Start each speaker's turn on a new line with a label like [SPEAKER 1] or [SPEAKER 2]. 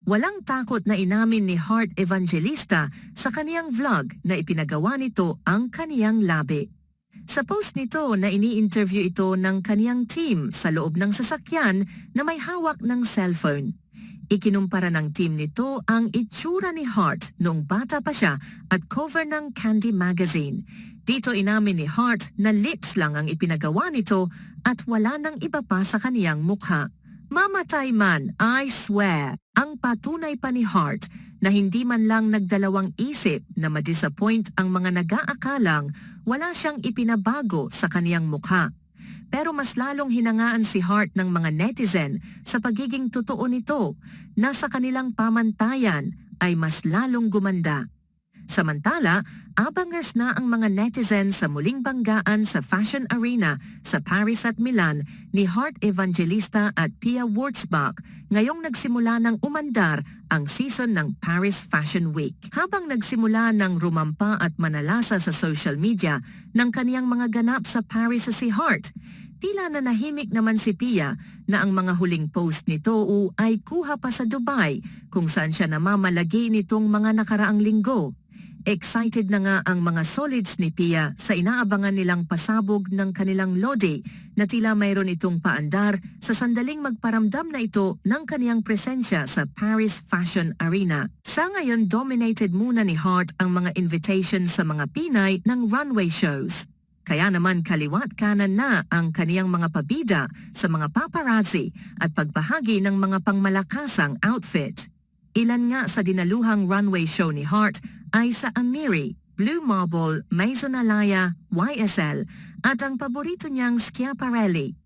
[SPEAKER 1] Walang takot na inamin ni Heart Evangelista sa kaniyang vlog na ipinagawa nito ang kaniyang labi. Sa post nito na ini-interview ito ng kaniyang team sa loob ng sasakyan na may hawak ng cellphone. Ikinumpara ng team nito ang itsura ni Heart noong bata pa siya at cover ng Candy Magazine. Dito inamin ni Heart na lips lang ang ipinagawa nito at wala nang iba pa sa kaniyang mukha. Mamatay man, I swear, ang patunay pa ni Heart na hindi man lang nagdalawang isip na ma-disappoint ang mga nag-aakalang wala siyang ipinabago sa kaniyang mukha. Pero mas lalong hinangaan si Heart ng mga netizen sa pagiging totoo nito na sa kanilang pamantayan ay mas lalong gumanda. Samantala, abangers na ang mga netizen sa muling banggaan sa fashion arena sa Paris at Milan ni Heart Evangelista at Pia Wurtzbach ngayong nagsimula ng umandar ang season ng Paris Fashion Week. Habang nagsimula ng rumampa at manalasa sa social media ng kaniyang mga ganap sa Paris si Heart, tila na nahimik naman si Pia na ang mga huling post nito ay kuha pa sa Dubai kung saan siya namamalagi nitong mga nakaraang linggo. Excited na nga ang mga solids ni Pia sa inaabangan nilang pasabog ng kanilang lodi na tila mayroon itong paandar sa sandaling magparamdam na ito ng kaniyang presensya sa Paris Fashion Arena. Sa ngayon, dominated muna ni Heart ang mga invitation sa mga Pinay ng runway shows. Kaya naman kaliwat kanan na ang kaniyang mga pabida sa mga paparazzi at pagbahagi ng mga pangmalakasang outfit. Ilan nga sa dinaluhang runway show ni Heart ay sa Amiri, Blue Marble, Maison Alaya, YSL at ang paborito niyang Schiaparelli.